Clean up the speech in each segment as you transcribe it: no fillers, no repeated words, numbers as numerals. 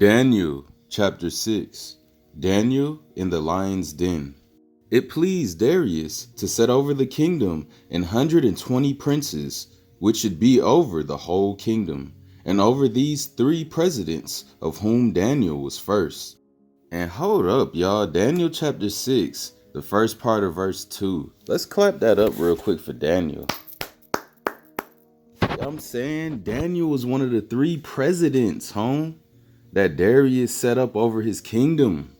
Daniel chapter 6. Daniel in the lion's den. It pleased Darius to set over the kingdom 120 princes, which should be over the whole kingdom, and over these 3 presidents, of whom Daniel was first. And hold up, y'all. Daniel chapter 6, the first part of verse 2. Let's clap that up real quick for Daniel. You know what I'm saying? Daniel was one of the 3 presidents, that Darius set up over his kingdom.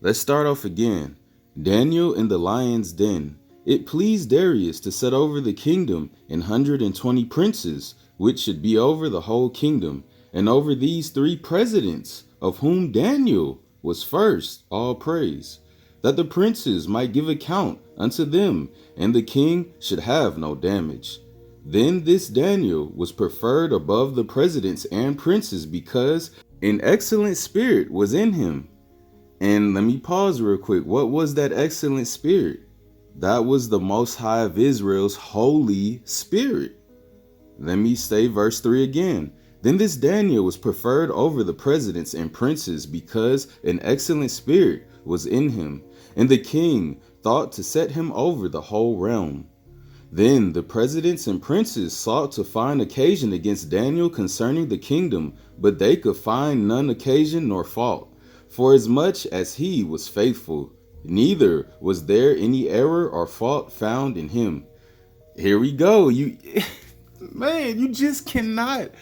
Let's start off again. Daniel in the lion's den. It pleased Darius to set over the kingdom 120 princes, which should be over the whole kingdom, and over these 3 presidents, of whom Daniel was first, all praise, that the princes might give account unto them, and the king should have no damage. Then this Daniel was preferred above the presidents and princes because an excellent spirit was in him. And let me pause real quick. What was that excellent spirit? That was the Most High of Israel's Holy Spirit. Let me say verse 3 again. Then this Daniel was preferred over the presidents and princes because an excellent spirit was in him, and the king thought to set him over the whole realm. Then the presidents and princes sought to find occasion against Daniel concerning the kingdom, but they could find none occasion nor fault, for as much as he was faithful, neither was there any error or fault found in him. Here we go. You just cannot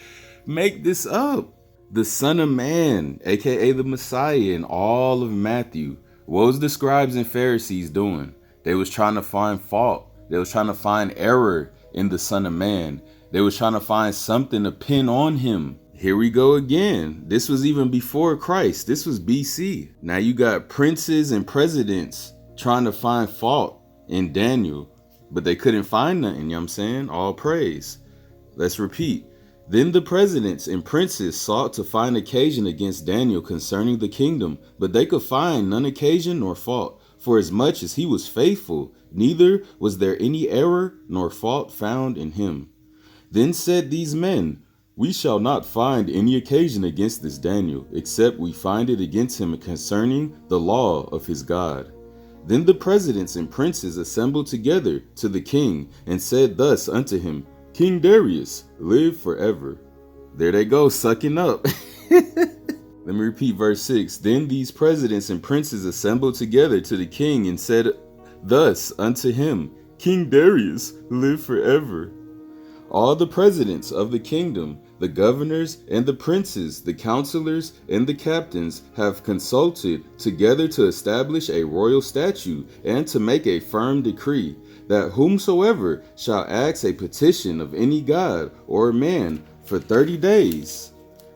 make this up. The Son of Man, aka the Messiah, in all of Matthew. What was the scribes and Pharisees doing? They was trying to find fault. They was trying to find error in the Son of Man. They was trying to find something to pin on him. Here we go again. This was even before Christ. This was BC. Now you got princes and presidents trying to find fault in Daniel, but they couldn't find nothing, you know what I'm saying? All praise. Let's repeat. Then the presidents and princes sought to find occasion against Daniel concerning the kingdom, but they could find none occasion nor fault, for as much as he was faithful, neither was there any error nor fault found in him. Then said these men, We shall not find any occasion against this Daniel, except we find it against him concerning the law of his God. Then the presidents and princes assembled together to the king, and said thus unto him, King Darius, live forever. There they go, sucking up. Let me repeat verse 6. Then these presidents and princes assembled together to the king, and said thus unto him, King Darius, live forever. All the presidents of the kingdom, the governors and the princes, the counselors and the captains have consulted together to establish a royal statute and to make a firm decree, that whomsoever shall ask a petition of any god or man for 30 days,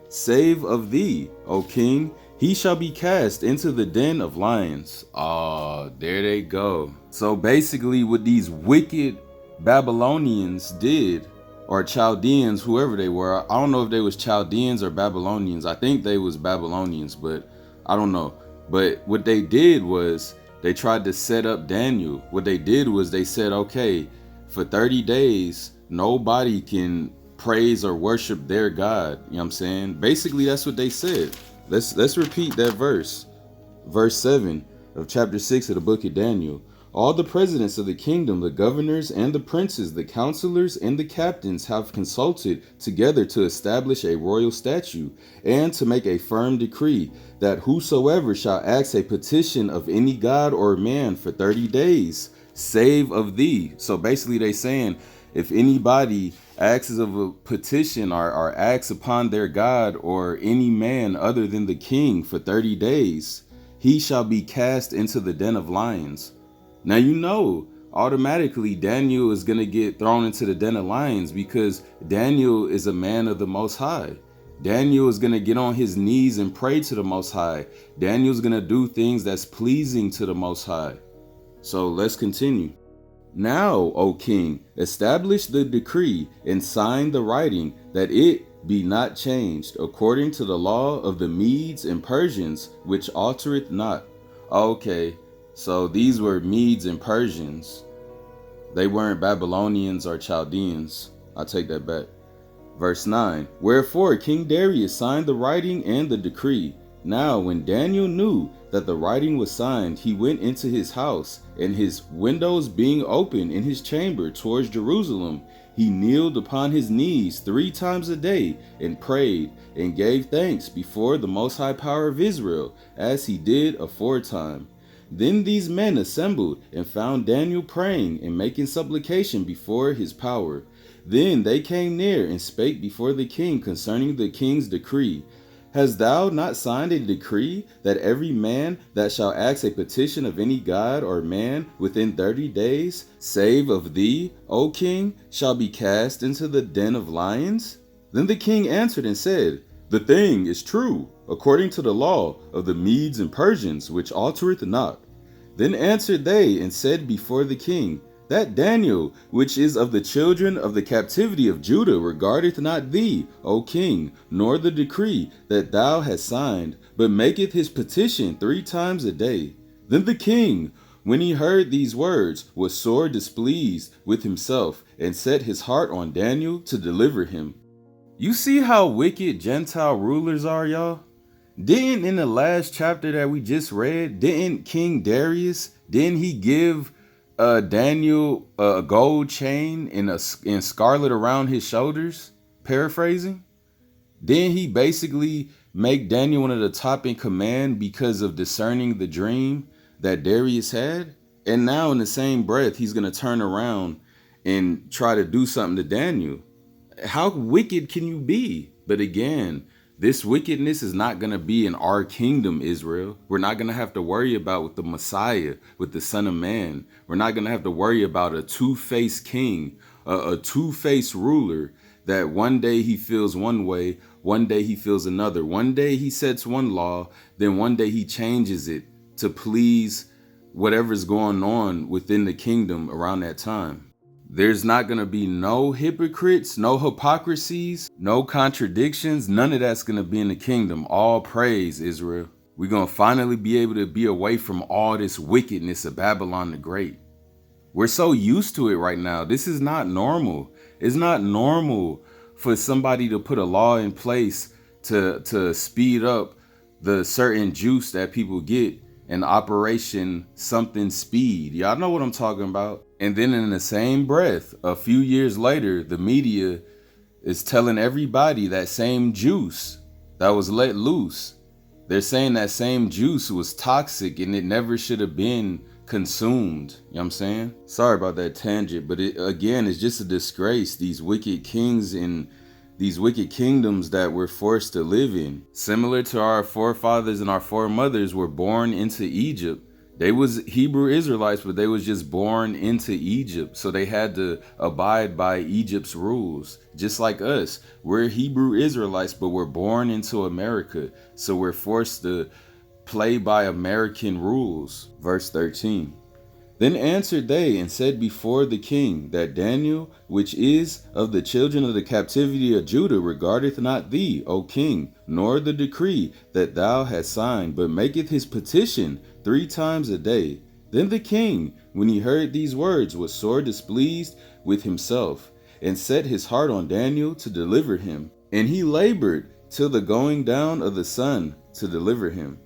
save of thee, O king, he shall be cast into the den of lions. Oh, there they go. So basically what these wicked Babylonians did, or Chaldeans, whoever they were, I don't know if they was Chaldeans or Babylonians. I think they was Babylonians, but I don't know. But what they did was they tried to set up Daniel. What they did was they said, okay, for 30 days, nobody can praise or worship their God. You know what I'm saying? Basically, that's what they said. Let's repeat that verse. Verse 7 of chapter 6 of the book of Daniel. All the presidents of the kingdom, the governors and the princes, the counselors and the captains have consulted together to establish a royal statute and to make a firm decree, that whosoever shall ask a petition of any god or man for 30 days, save of thee. So basically they saying, if anybody asks of a petition or acts upon their God or any man other than the king for 30 days, he shall be cast into the den of lions. Now, you know, automatically Daniel is going to get thrown into the den of lions because Daniel is a man of the Most High. Daniel is going to get on his knees and pray to the Most High. Daniel's going to do things that's pleasing to the Most High. So let's continue. Now, O king, establish the decree and sign the writing, that it be not changed, according to the law of the Medes and Persians, which altereth not. Okay, so these were Medes and Persians. They weren't Babylonians or Chaldeans. I take that back. Verse 9, wherefore King Darius signed the writing and the decree. Now when Daniel knew that the writing was signed, he went into his house, and his windows being open in his chamber towards Jerusalem, he kneeled upon his knees 3 times a day, and prayed, and gave thanks before the Most High Power of Israel, as he did aforetime. Then these men assembled, and found Daniel praying and making supplication before his power. Then they came near and spake before the king concerning the king's decree. Hast thou not signed a decree that every man that shall ask a petition of any god or man within 30 days, save of thee, O king, shall be cast into the den of lions? Then the king answered and said, the thing is true, according to the law of the Medes and Persians, which altereth not. Then answered they and said before the king, that Daniel, which is of the children of the captivity of Judah, regardeth not thee, O king, nor the decree that thou hast signed, but maketh his petition 3 times a day. Then the king, when he heard these words, was sore displeased with himself, and set his heart on Daniel to deliver him. You see how wicked Gentile rulers are, y'all? Didn't in the last chapter that we just read, didn't King Darius, didn't he give Daniel a gold chain and scarlet around his shoulders? Paraphrasing. Didn't he basically make Daniel one of the top in command because of discerning the dream that Darius had? And now in the same breath, he's going to turn around and try to do something to Daniel. How wicked can you be? But again, this wickedness is not going to be in our kingdom, Israel. We're not going to have to worry about with the Messiah, with the Son of Man. We're not going to have to worry about a two-faced king, a two-faced ruler that one day he feels one way, one day he feels another. One day he sets one law, then one day he changes it to please whatever's going on within the kingdom around that time. There's not going to be no hypocrites, no hypocrisies, no contradictions. None of that's going to be in the kingdom. All praise, Israel. We're going to finally be able to be away from all this wickedness of Babylon the Great. We're so used to it right now. This is not normal. It's not normal for somebody to put a law in place to speed up the certain juice that people get in Operation Something Speed. Y'all know what I'm talking about. And then in the same breath, a few years later, the media is telling everybody that same juice that was let loose. They're saying that same juice was toxic and it never should have been consumed. You know what I'm saying? Sorry about that tangent, but it's just a disgrace. These wicked kings and these wicked kingdoms that we're forced to live in. Similar to our forefathers and our foremothers were born into Egypt. They was Hebrew Israelites, but they was just born into Egypt. So they had to abide by Egypt's rules. Just like us, we're Hebrew Israelites, but we're born into America. So we're forced to play by American rules. Verse 13. Then answered they and said before the king that Daniel, which is of the children of the captivity of Judah, regardeth not thee, O king, nor the decree that thou hast signed, but maketh his petition 3 times a day. Then the king, when he heard these words, was sore displeased with himself, and set his heart on Daniel to deliver him. And he labored till the going down of the sun to deliver him.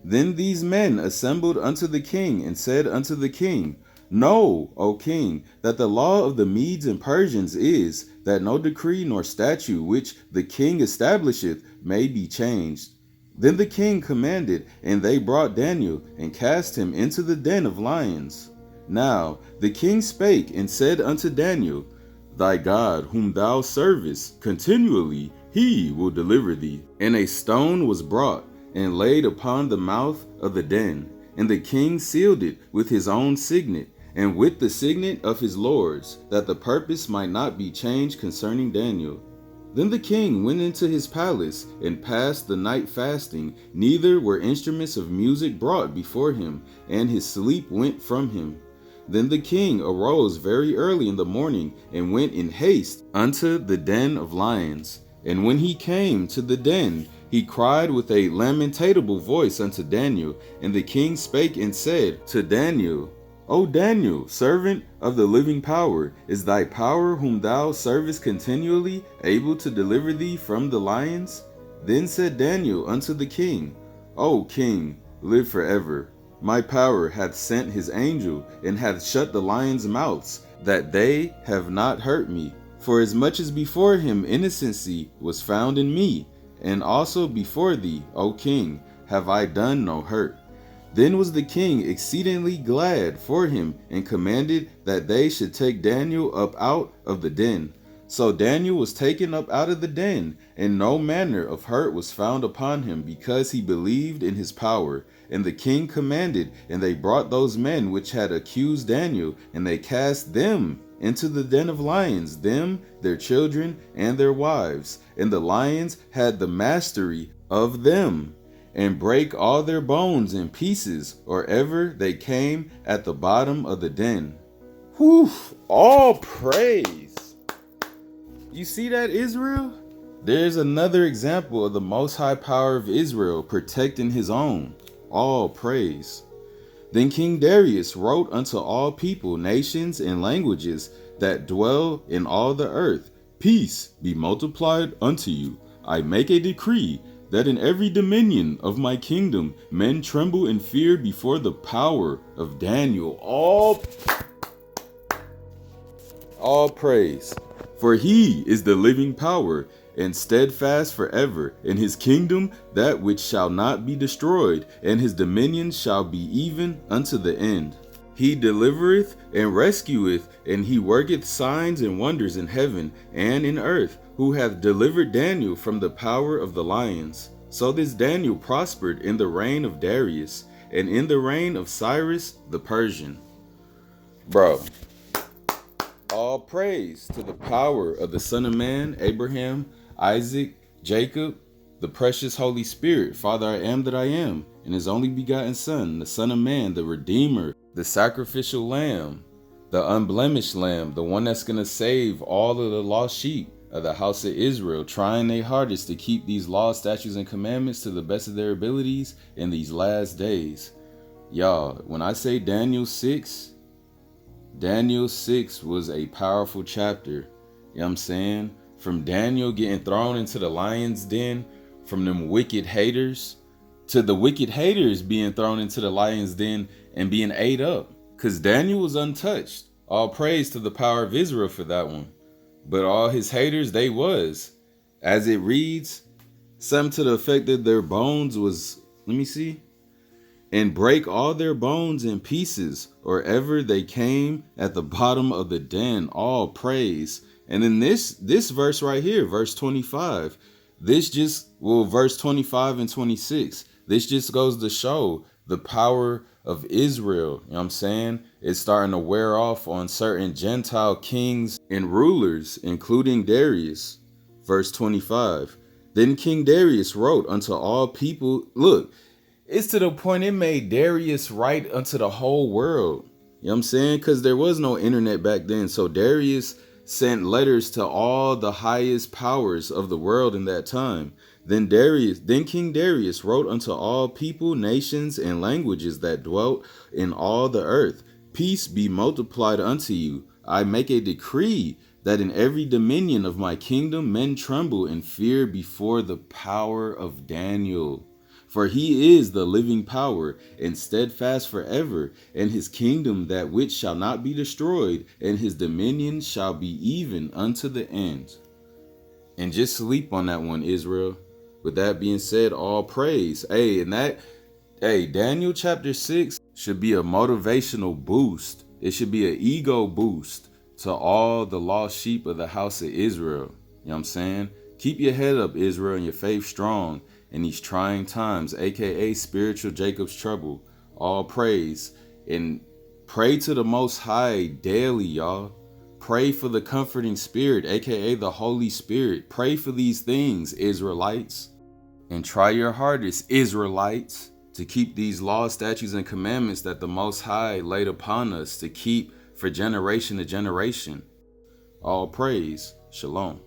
Then these men assembled unto the king and said unto the king, Know, O king, that the law of the Medes and Persians is, that no decree nor statute which the king establisheth may be changed. Then the king commanded, and they brought Daniel, and cast him into the den of lions. Now the king spake and said unto Daniel, Thy God, whom thou servest continually, he will deliver thee. And a stone was brought, and laid upon the mouth of the den, and the king sealed it with his own signet, and with the signet of his lords, that the purpose might not be changed concerning Daniel. Then the king went into his palace, and passed the night fasting, neither were instruments of music brought before him, and his sleep went from him. Then the king arose very early in the morning, and went in haste unto the den of lions. And when he came to the den, he cried with a lamentatable voice unto Daniel. And the king spake and said to Daniel, O Daniel, servant of the living power, is thy power whom thou servest continually able to deliver thee from the lions? Then said Daniel unto the king, O king, live forever. My power hath sent his angel, and hath shut the lions' mouths, that they have not hurt me. For as much as before him innocency was found in me, and also before thee, O king, have I done no hurt. Then was the king exceedingly glad for him, and commanded that they should take Daniel up out of the den. So Daniel was taken up out of the den, and no manner of hurt was found upon him, because he believed in his power. And the king commanded, and they brought those men which had accused Daniel, and they cast them into the den of lions, them, their children, and their wives. And the lions had the mastery of them, and brake all their bones in pieces, or ever they came at the bottom of the den. Whew, all praise. You see that, Israel? There's another example of the Most High power of Israel protecting his own. All praise. Then King Darius wrote unto all people, nations, and languages that dwell in all the earth, Peace be multiplied unto you. I make a decree that in every dominion of my kingdom men tremble and fear before the power of Daniel. All praise. For he is the living power, and steadfast forever, in his kingdom that which shall not be destroyed, and his dominion shall be even unto the end. He delivereth and rescueth, and he worketh signs and wonders in heaven and in earth, who hath delivered Daniel from the power of the lions. So this Daniel prospered in the reign of Darius, and in the reign of Cyrus the Persian. Bro, all praise to the power of the Son of Man, Abraham, Isaac, Jacob, the precious Holy Spirit, Father, I am that I am, and his only begotten Son, the Son of Man, the Redeemer, the sacrificial Lamb, the unblemished Lamb, the one that's going to save all of the lost sheep of the house of Israel, trying their hardest to keep these laws, statutes, and commandments to the best of their abilities in these last days. Y'all, when I say Daniel 6 was a powerful chapter. You know what I'm saying? From Daniel getting thrown into the lion's den, from them wicked haters, to the wicked haters being thrown into the lion's den and being ate up. Because Daniel was untouched. All praise to the power of Israel for that one. But all his haters, they was. As it reads, something to the effect that their bones was, let me see, and break all their bones in pieces, or ever they came at the bottom of the den. All praise. And then this verse right here, verse 25, verse 25 and 26, this just goes to show the power of Israel. You know what I'm saying? It's starting to wear off on certain Gentile kings and rulers, including Darius. Verse 25, then King Darius wrote unto all people, look, it's to the point it made Darius write unto the whole world. You know what I'm saying? Because there was no internet back then. So Darius sent letters to all the highest powers of the world in that time. Then King Darius wrote unto all people, nations, and languages that dwelt in all the earth, Peace be multiplied unto you. I make a decree that in every dominion of my kingdom men tremble and fear before the power of Daniel. For he is the living power, and steadfast forever, and his kingdom that which shall not be destroyed, and his dominion shall be even unto the end. And just sleep on that one, Israel. With that being said, all praise. Daniel chapter 6 should be a motivational boost. It should be an ego boost to all the lost sheep of the house of Israel. You know what I'm saying? Keep your head up, Israel, and your faith strong in these trying times, aka spiritual Jacob's trouble. All praise. And pray to the Most High daily, y'all. Pray for the comforting spirit, aka the Holy Spirit. Pray for these things, Israelites. And try your hardest, Israelites, to keep these laws, statutes, and commandments that the Most High laid upon us to keep for generation to generation. All praise. Shalom.